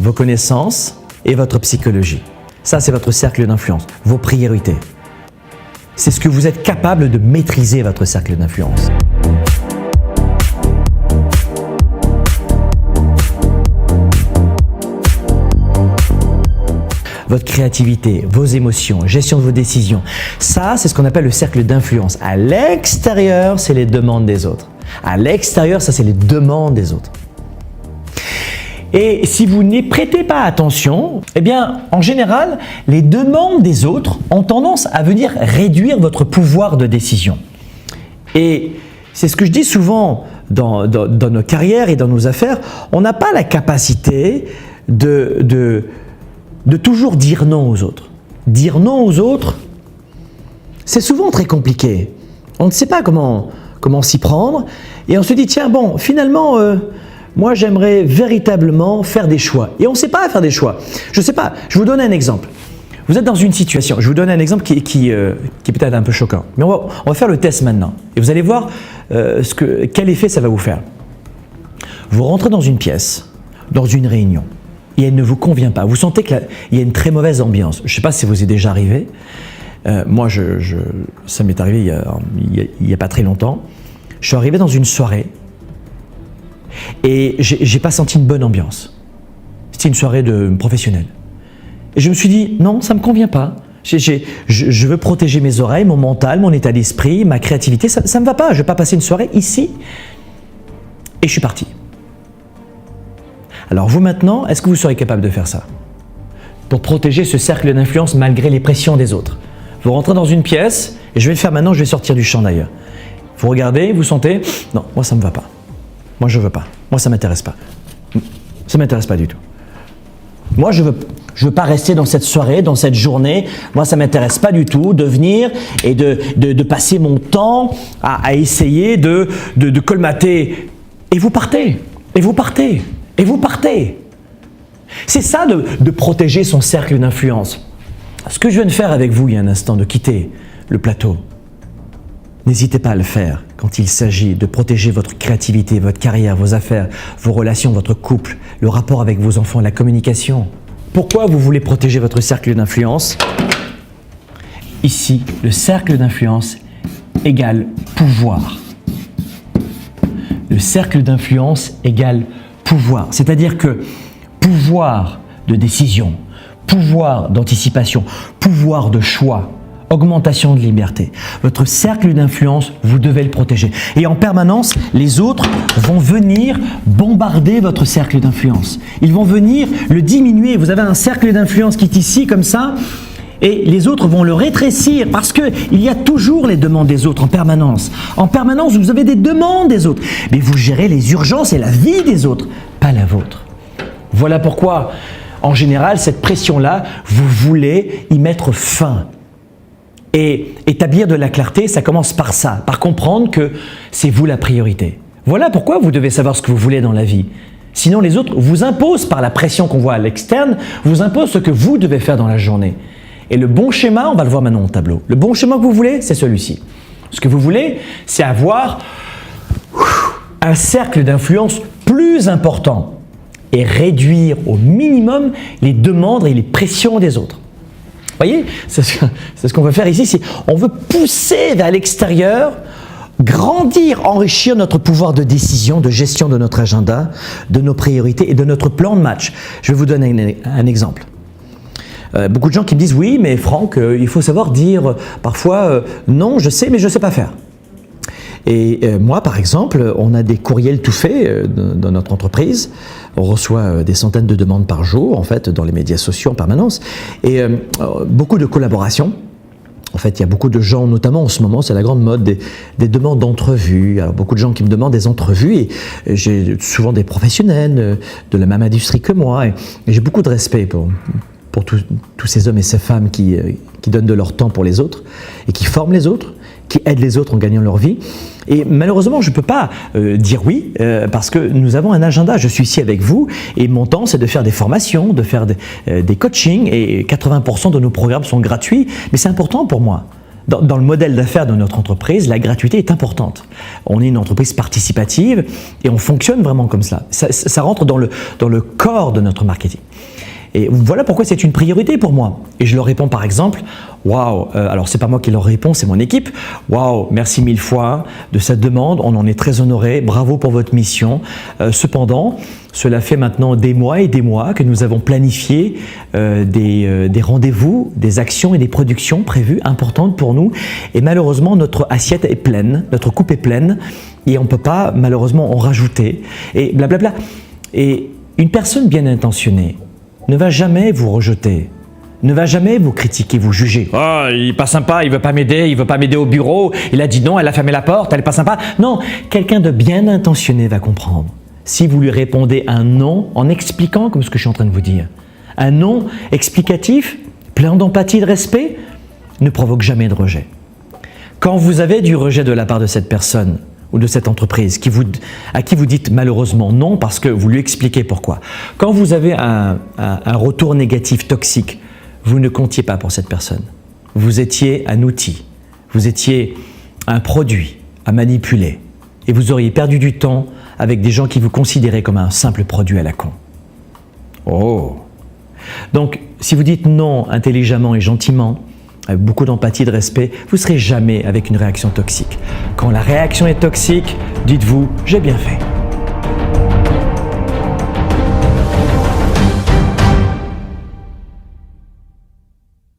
vos connaissances et votre psychologie. Ça, c'est votre cercle d'influence, vos priorités. C'est ce que vous êtes capable de maîtriser, votre cercle d'influence. Votre créativité, vos émotions, gestion de vos décisions. Ça, c'est ce qu'on appelle le cercle d'influence. À l'extérieur, c'est les demandes des autres. À l'extérieur, ça, c'est les demandes des autres. Et si vous n'y prêtez pas attention, eh bien, en général, les demandes des autres ont tendance à venir réduire votre pouvoir de décision. Et c'est ce que je dis souvent dans nos carrières et dans nos affaires, on n'a pas la capacité de toujours dire non aux autres. Dire non aux autres, c'est souvent très compliqué. On ne sait pas comment s'y prendre et on se dit, tiens, bon, finalement, moi, j'aimerais véritablement faire des choix. Et on ne sait pas faire des choix. Je ne sais pas, je vous donne un exemple. Vous êtes dans une situation, je vous donne un exemple qui est peut-être un peu choquant. Mais on va faire le test maintenant. Et vous allez voir quel effet ça va vous faire. Vous rentrez dans une pièce, dans une réunion, et elle ne vous convient pas. Vous sentez qu'il y a une très mauvaise ambiance. Je ne sais pas si ça vous est déjà arrivé. Moi, ça m'est arrivé il n'y a pas très longtemps. Je suis arrivé dans une soirée et j'ai pas senti une bonne ambiance. C'était une soirée professionnelle. Et je me suis dit, non, ça ne me convient pas. Je veux protéger mes oreilles, mon mental, mon état d'esprit, ma créativité. Ça ne me va pas. Je ne vais pas passer une soirée ici. Et je suis parti. Alors vous maintenant, est-ce que vous serez capable de faire ça? Pour protéger ce cercle d'influence malgré les pressions des autres. Vous rentrez dans une pièce, et je vais le faire maintenant, je vais sortir du champ d'ailleurs. Vous regardez, vous sentez, non, moi ça ne me va pas. Moi je ne veux pas. Moi ça ne m'intéresse pas. Ça ne m'intéresse pas du tout. Moi je veux pas rester dans cette soirée, dans cette journée. Moi ça ne m'intéresse pas du tout de venir et de passer mon temps à essayer de colmater. Et vous partez. Et vous partez. Et vous partez. C'est ça de protéger son cercle d'influence. Ce que je viens de faire avec vous il y a un instant, de quitter le plateau, n'hésitez pas à le faire quand il s'agit de protéger votre créativité, votre carrière, vos affaires, vos relations, votre couple, le rapport avec vos enfants, la communication. Pourquoi vous voulez protéger votre cercle d'influence? Ici, le cercle d'influence égale pouvoir. Le cercle d'influence égale pouvoir, c'est-à-dire que pouvoir de décision, pouvoir d'anticipation, pouvoir de choix, augmentation de liberté. Votre cercle d'influence, vous devez le protéger. Et en permanence, les autres vont venir bombarder votre cercle d'influence. Ils vont venir le diminuer. Vous avez un cercle d'influence qui est ici, comme ça, et les autres vont le rétrécir parce qu'il y a toujours les demandes des autres en permanence. En permanence, vous avez des demandes des autres. Mais vous gérez les urgences et la vie des autres, pas la vôtre. Voilà pourquoi, en général, cette pression-là, vous voulez y mettre fin. Et établir de la clarté, ça commence par ça, par comprendre que c'est vous la priorité. Voilà pourquoi vous devez savoir ce que vous voulez dans la vie. Sinon, les autres vous imposent, par la pression qu'on voit à l'externe, vous imposent ce que vous devez faire dans la journée. Et le bon schéma, on va le voir maintenant au tableau. Le bon schéma que vous voulez, c'est celui-ci. Ce que vous voulez, c'est avoir un cercle d'influence plus important et réduire au minimum les demandes et les pressions des autres. Vous voyez, c'est ce qu'on veut faire ici. On veut pousser vers l'extérieur, grandir, enrichir notre pouvoir de décision, de gestion de notre agenda, de nos priorités et de notre plan de match. Je vais vous donner un exemple. Beaucoup de gens qui me disent « Oui, mais Franck, il faut savoir dire parfois non, je sais, mais je ne sais pas faire. » Et moi, par exemple, on a des courriels tout faits dans notre entreprise. On reçoit des centaines de demandes par jour, en fait, dans les médias sociaux en permanence. Et beaucoup de collaborations. En fait, il y a beaucoup de gens, notamment en ce moment, c'est la grande mode des demandes d'entrevues. Alors, beaucoup de gens qui me demandent des entrevues et j'ai souvent des professionnels de la même industrie que moi. Et j'ai beaucoup de respect pour tous ces hommes et ces femmes qui donnent de leur temps pour les autres et qui forment les autres, qui aident les autres en gagnant leur vie. Et malheureusement, je ne peux pas dire oui parce que nous avons un agenda. Je suis ici avec vous et mon temps, c'est de faire des formations, de faire des coachings et 80% de nos programmes sont gratuits. Mais c'est important pour moi Dans le modèle d'affaires de notre entreprise, la gratuité est importante. On est une entreprise participative et on fonctionne vraiment comme ça. Ça rentre dans le corps de notre marketing. Et voilà pourquoi c'est une priorité pour moi. Et je leur réponds par exemple, waouh, alors c'est pas moi qui leur réponds, c'est mon équipe. Waouh, merci mille fois de cette demande, on en est très honoré, bravo pour votre mission. Cependant, cela fait maintenant des mois et des mois que nous avons planifié des rendez-vous, des actions et des productions prévues importantes pour nous. Et malheureusement, notre assiette est pleine, notre coupe est pleine et on ne peut pas malheureusement en rajouter. Et blablabla. Et une personne bien intentionnée ne va jamais vous rejeter, ne va jamais vous critiquer, vous juger. « Oh, il n'est pas sympa, il ne veut pas m'aider au bureau, il a dit non, elle a fermé la porte, elle n'est pas sympa. » Non, quelqu'un de bien intentionné va comprendre. Si vous lui répondez un non en expliquant comme ce que je suis en train de vous dire, un non explicatif, plein d'empathie et de respect, ne provoque jamais de rejet. Quand vous avez du rejet de la part de cette personne, ou de cette entreprise à qui vous dites malheureusement non parce que vous lui expliquez pourquoi. Quand vous avez un retour négatif, toxique, vous ne comptiez pas pour cette personne. Vous étiez un outil, vous étiez un produit à manipuler et vous auriez perdu du temps avec des gens qui vous considéraient comme un simple produit à la con. Oh! Donc, si vous dites non intelligemment et gentiment, avec beaucoup d'empathie et de respect, vous ne serez jamais avec une réaction toxique. Quand la réaction est toxique, dites-vous « j'ai bien fait ».